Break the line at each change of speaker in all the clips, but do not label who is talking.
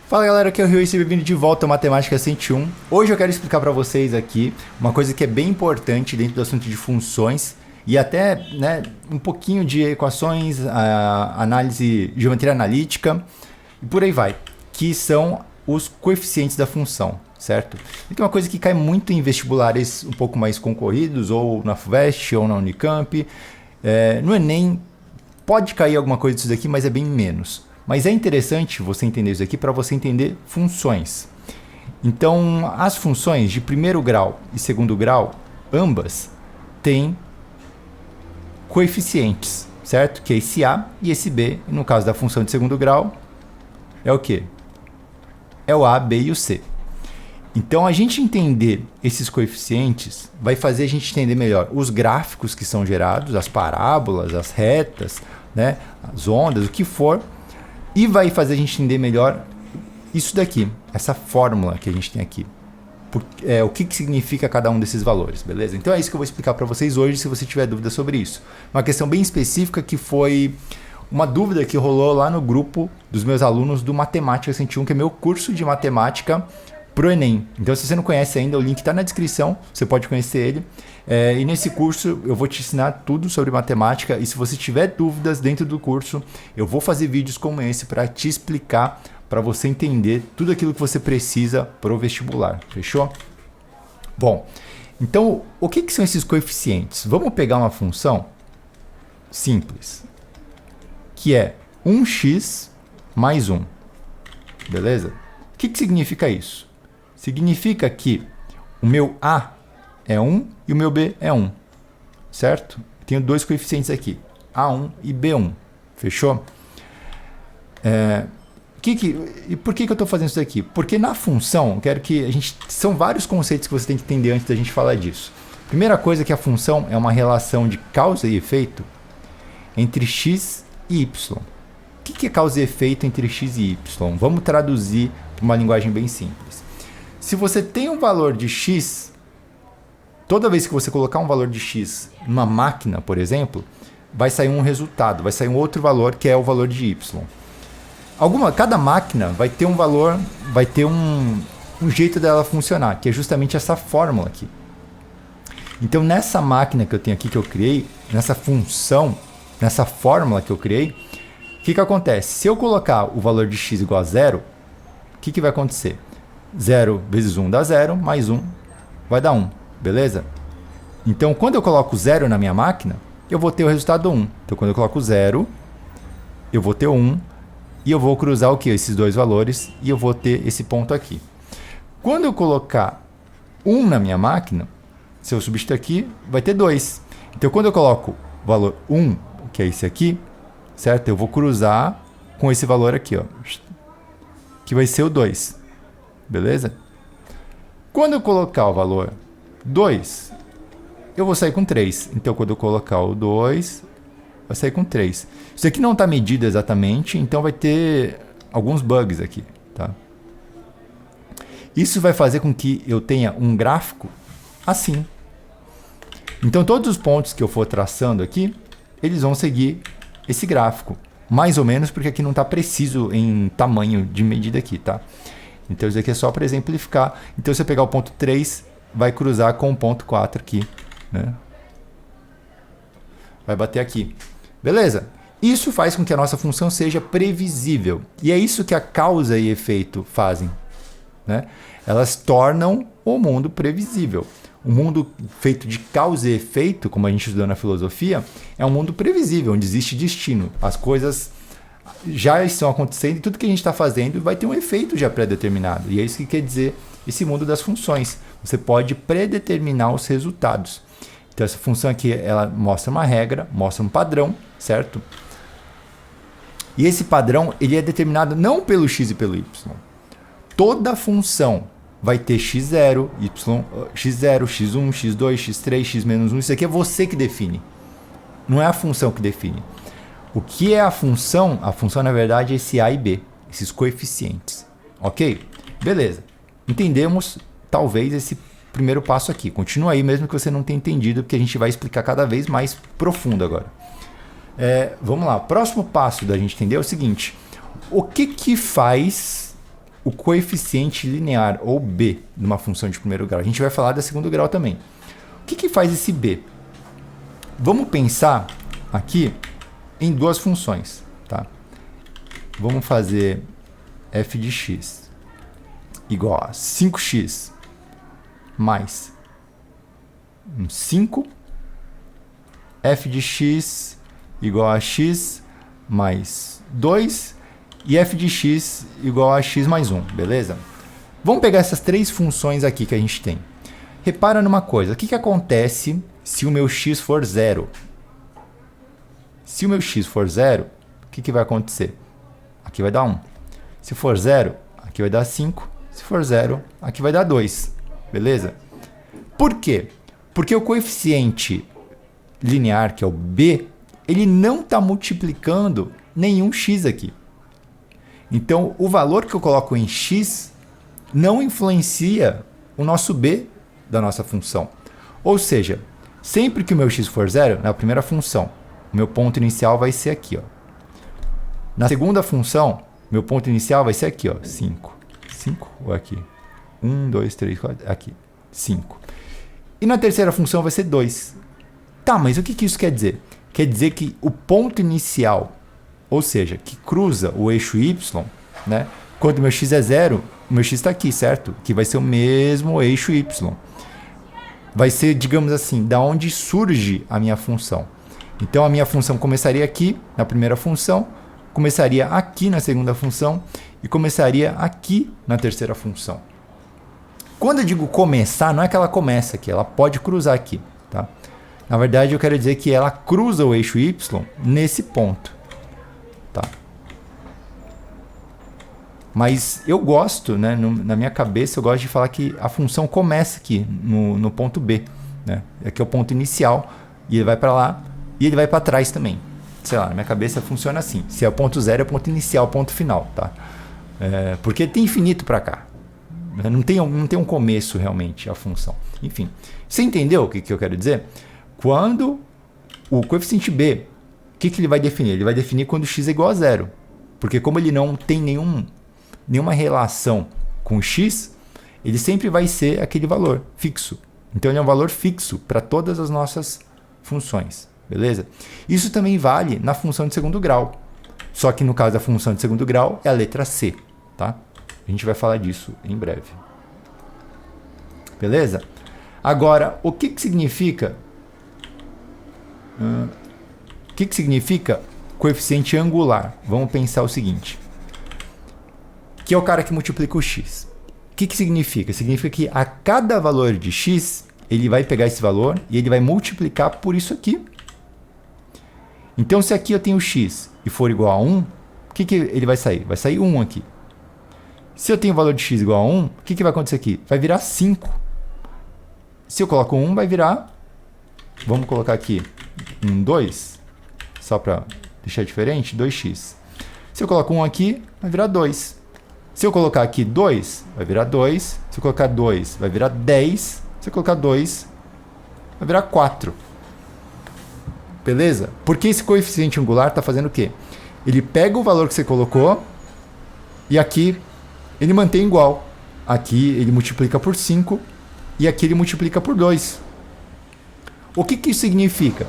Fala galera, aqui é o Rio e seja bem-vindo de volta ao Matemática 101. Hoje eu quero explicar para vocês aqui uma coisa que é bem importante dentro do assunto de funções e até um pouquinho de equações, análise, geometria analítica e por aí vai, que são os coeficientes da função, certo? Isso é uma coisa que cai muito em vestibulares um pouco mais concorridos, ou na FUVEST ou na Unicamp. No Enem pode cair alguma coisa disso daqui, mas é bem menos. Mas é interessante você entender isso aqui para você entender funções. Então, as funções de primeiro grau e segundo grau, ambas têm coeficientes, certo? Que é esse A e esse B. E no caso da função de segundo grau, é o quê? É o A, B e o C. Então, a gente entender esses coeficientes vai fazer a gente entender melhor os gráficos que são gerados, as parábolas, as retas, né? As ondas, o que for. E vai fazer a gente entender melhor isso daqui, essa fórmula que a gente tem aqui. O que significa cada um desses valores, beleza? Então é isso que eu vou explicar para vocês hoje, se você tiver dúvida sobre isso. Uma questão bem específica que foi uma dúvida que rolou lá no grupo dos meus alunos do Matemática 101, que é meu curso de matemática pro Enem. Então, se você não conhece ainda, o link está na descrição, você pode conhecer ele. E nesse curso eu vou te ensinar tudo sobre matemática e se você tiver dúvidas dentro do curso, eu vou fazer vídeos como esse para te explicar, para você entender tudo aquilo que você precisa para o vestibular, fechou? Bom, então o que são esses coeficientes? Vamos pegar uma função simples, que é 1x mais 1, beleza? O que significa isso? Significa que o meu A é 1 e o meu B é 1, certo? Tenho dois coeficientes aqui, A1 e B1, fechou? E por que eu estou fazendo isso aqui? Porque na função, eu quero que são vários conceitos que você tem que entender antes da gente falar disso. Primeira coisa é que a função é uma relação de causa e efeito entre x e y. O que é causa e efeito entre x e y? Vamos traduzir para uma linguagem bem simples. Se você tem um valor de x, toda vez que você colocar um valor de x numa máquina, por exemplo, vai sair um resultado, vai sair um outro valor que é o valor de y. Cada máquina vai ter um valor, vai ter um jeito dela funcionar, que é justamente essa fórmula aqui. Então, nessa máquina que eu tenho aqui, que eu criei, nessa função, nessa fórmula que eu criei, o que acontece? Se eu colocar o valor de x igual a zero, o que vai acontecer? 0 vezes 1 dá 0, mais 1 vai dar 1, beleza? Então, quando eu coloco 0 na minha máquina, eu vou ter o resultado 1. Então, quando eu coloco 0, eu vou ter 1 e eu vou cruzar o quê? Esses dois valores e eu vou ter esse ponto aqui. Quando eu colocar 1 na minha máquina, se eu substituir aqui, vai ter 2. Então, quando eu coloco o valor 1, que é esse aqui, certo? Eu vou cruzar com esse valor aqui, ó, que vai ser o 2. Beleza? Quando eu colocar o valor 2, eu vou sair com 3. Então, quando eu colocar o 2, vai sair com 3. Isso aqui não está medido exatamente, então vai ter alguns bugs aqui. Tá? Isso vai fazer com que eu tenha um gráfico assim. Então, todos os pontos que eu for traçando aqui, eles vão seguir esse gráfico. Mais ou menos, porque aqui não está preciso em tamanho de medida aqui, tá? Então, isso aqui é só para exemplificar. Então, se eu pegar o ponto 3, vai cruzar com o ponto 4 aqui, né? Vai bater aqui. Beleza? Isso faz com que a nossa função seja previsível. E é isso que a causa e efeito fazem, né? Elas tornam o mundo previsível. O mundo feito de causa e efeito, como a gente estudou na filosofia, é um mundo previsível, onde existe destino. As coisas já estão acontecendo e tudo que a gente está fazendo vai ter um efeito já pré-determinado. E é isso que quer dizer esse mundo das funções. Você pode predeterminar os resultados. Então, essa função aqui, ela mostra uma regra, mostra um padrão, certo? E esse padrão, ele é determinado não pelo x e pelo y. Toda função vai ter x0, x0, x1, x2, x3, x-1. Isso aqui é você que define. Não é a função que define. O que é a função? A função, na verdade, é esse A e B, esses coeficientes. Ok? Beleza. Entendemos, talvez, esse primeiro passo aqui. Continua aí, mesmo que você não tenha entendido, porque a gente vai explicar cada vez mais profundo agora. Vamos lá. O próximo passo da gente entender é o seguinte. O que faz o coeficiente linear, ou b, de uma função de primeiro grau. A gente vai falar da segundo grau também. O que faz esse b? Vamos pensar aqui em duas funções. Tá? Vamos fazer f de x igual a 5x mais 5, f de x igual a x mais 2 e f de x igual a x mais 1, beleza? Vamos pegar essas três funções aqui que a gente tem. Repara numa coisa, o que acontece se o meu x for zero? Se o meu x for zero, o que vai acontecer? Aqui vai dar 1. Se for zero, aqui vai dar 5. Se for zero, aqui vai dar 2, beleza? Por quê? Porque o coeficiente linear, que é o b, ele não está multiplicando nenhum x aqui. Então, o valor que eu coloco em x não influencia o nosso b da nossa função. Ou seja, sempre que o meu x for zero, na primeira função, o meu ponto inicial vai ser aqui. Ó. Na segunda função, meu ponto inicial vai ser aqui, ó, 5. 5 ou aqui? 1, 2, 3, 4, aqui. 5. E na terceira função vai ser 2. Tá, mas o que isso quer dizer? Quer dizer que o ponto inicial, ou seja, que cruza o eixo y, né? Quando o meu x é zero, o meu x está aqui, certo? Que vai ser o mesmo eixo y. Vai ser, digamos assim, da onde surge a minha função. Então, a minha função começaria aqui, na primeira função, começaria aqui na segunda função e começaria aqui na terceira função. Quando eu digo começar, não é que ela começa aqui, ela pode cruzar aqui, tá? Na verdade, eu quero dizer que ela cruza o eixo y nesse ponto, tá? Mas eu gosto, né, na minha cabeça, eu gosto de falar que a função começa aqui, no ponto B, né? Aqui é o ponto inicial, e ele vai para lá, e ele vai para trás também. Sei lá, na minha cabeça funciona assim. Se é o ponto zero, é o ponto inicial, ponto final, tá? Porque tem infinito para cá. Não tem um começo realmente a função. Enfim, você entendeu o que eu quero dizer? Quando o coeficiente b, o que ele vai definir? Ele vai definir quando x é igual a zero. Porque como ele não tem nenhuma relação com x, ele sempre vai ser aquele valor fixo. Então ele é um valor fixo para todas as nossas funções. Beleza? Isso também vale na função de segundo grau. Só que no caso da função de segundo grau é a letra C. Tá? A gente vai falar disso em breve. Beleza? Agora, o que significa? O que significa coeficiente angular? Vamos pensar o seguinte. Que é o cara que multiplica o x. O que significa? Significa que a cada valor de x, ele vai pegar esse valor e ele vai multiplicar por isso aqui. Então, se aqui eu tenho x e for igual a 1, o que ele vai sair? Vai sair 1 aqui. Se eu tenho o valor de x igual a 1, o que vai acontecer aqui? Vai virar 5. Se eu coloco 1, vai virar... Vamos colocar aqui 2, só para deixar diferente, 2x. Se eu coloco 1 aqui, vai virar 2. Se eu colocar aqui 2, vai virar 2. Se eu colocar 2, vai virar 10. Se eu colocar 2, vai virar 4. Beleza? Porque esse coeficiente angular está fazendo o quê? Ele pega o valor que você colocou e aqui ele mantém igual. Aqui ele multiplica por 5 e aqui ele multiplica por 2. O que isso significa?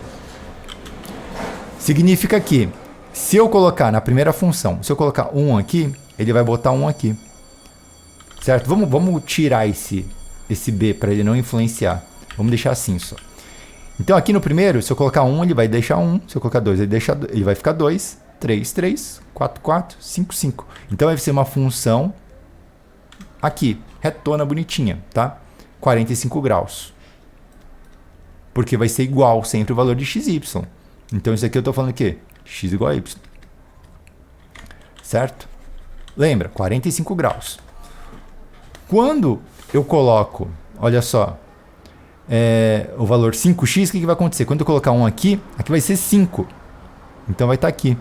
Significa que se eu colocar na primeira função, se eu colocar 1 aqui, ele vai botar 1 aqui. Certo? Vamos tirar esse b para ele não influenciar. Vamos deixar assim só. Então aqui no primeiro, se eu colocar 1, ele vai deixar 1. Se eu colocar 2, ele vai ficar 2. 3, 3. 4, 4. 5, 5. Então vai ser uma função aqui, retona bonitinha, tá? 45 graus. Porque vai ser igual sempre o valor de x e y. Então isso aqui eu estou falando o quê? X igual a y. Certo? Lembra, 45 graus. Quando eu coloco, olha só, o valor 5x, o que vai acontecer? Quando eu colocar 1 aqui, aqui vai ser 5. Então vai estar aqui.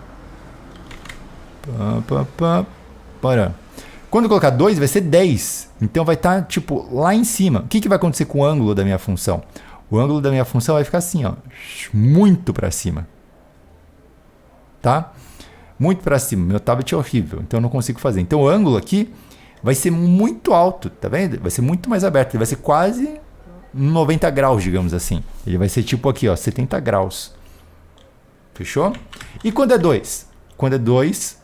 Quando eu colocar 2, vai ser 10. Então vai estar, tipo, lá em cima. O que vai acontecer com o ângulo da minha função? O ângulo da minha função vai ficar assim, ó, muito para cima. Tá? Muito para cima. Meu tablet é horrível, então eu não consigo fazer. Então o ângulo aqui vai ser muito alto, tá vendo? Vai ser muito mais aberto, ele vai ser quase 90 graus, digamos assim. Ele vai ser tipo aqui, ó, 70 graus. Fechou? E quando é 2? Quando é 2,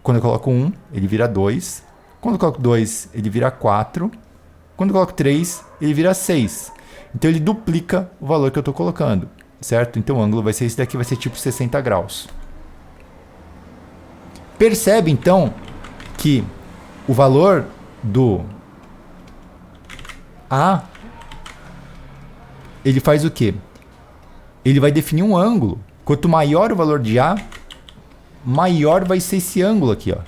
quando eu coloco 1, ele vira 2. Quando eu coloco 2, ele vira 4. Quando eu coloco 3, ele vira 6. Então ele duplica o valor que eu estou colocando, certo? Então o ângulo vai ser esse daqui, vai ser tipo 60 graus. Percebe então que o valor do A, ele faz o quê? Ele vai definir um ângulo. Quanto maior o valor de A, maior vai ser esse ângulo aqui, ó.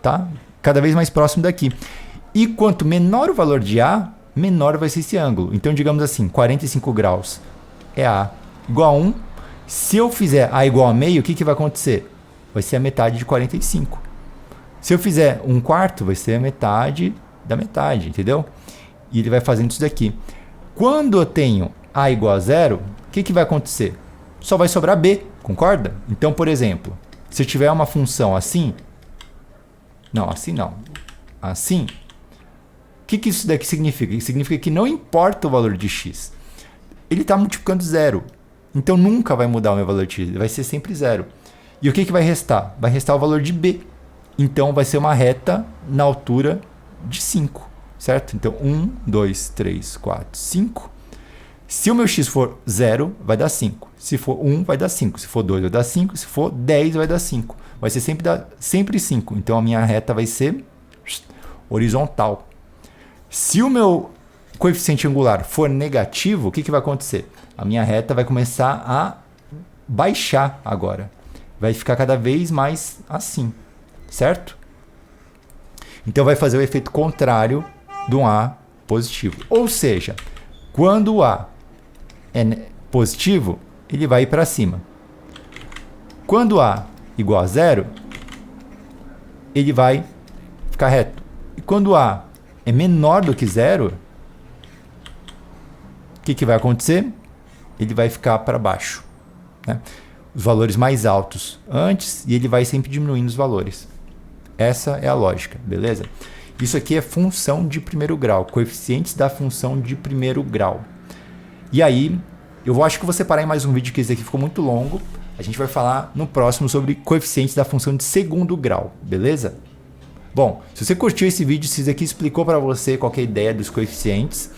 Tá? Cada vez mais próximo daqui. E quanto menor o valor de A, menor vai ser esse ângulo. Então, digamos assim, 45 graus é A igual a 1. Se eu fizer A igual a meio, o que vai acontecer? Vai ser a metade de 45. Se eu fizer 1/4, vai ser a metade da metade, entendeu? E ele vai fazendo isso daqui. Quando eu tenho A igual a 0, o que vai acontecer? Só vai sobrar B, concorda? Então, por exemplo, se eu tiver uma função assim... Não, assim não. Assim... O que isso daqui significa? Significa que não importa o valor de x. Ele está multiplicando 0. Então nunca vai mudar o meu valor de x. Ele vai ser sempre 0. E o que vai restar? Vai restar o valor de b. Então vai ser uma reta na altura de 5. Certo? Então 1, 2, 3, 4, 5. Se o meu x for 0, vai dar 5. Se for 1, vai dar 5. Se for 2, vai dar 5. Se for 10, vai dar 5. Vai ser sempre 5. Então a minha reta vai ser horizontal. Se o meu coeficiente angular for negativo, o que vai acontecer? A minha reta vai começar a baixar agora. Vai ficar cada vez mais assim, certo? Então vai fazer o efeito contrário do A positivo. Ou seja, quando o A é positivo, ele vai ir para cima. Quando A igual a 0, ele vai ficar reto. E quando A é menor do que 0, o que vai acontecer? Ele vai ficar para baixo, né? Os valores mais altos antes, e ele vai sempre diminuindo os valores. Essa é a lógica, beleza? Isso aqui é função de primeiro grau, coeficientes da função de primeiro grau. E aí, eu acho que vou separar em mais um vídeo, que esse aqui ficou muito longo. A gente vai falar no próximo sobre coeficientes da função de segundo grau, beleza? Bom, se você curtiu esse vídeo, se isso aqui explicou para você qual que é a ideia dos coeficientes,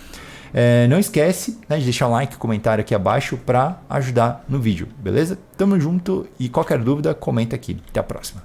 não esquece, né, de deixar um like, comentário aqui abaixo para ajudar no vídeo, beleza? Tamo junto e qualquer dúvida, comenta aqui. Até a próxima.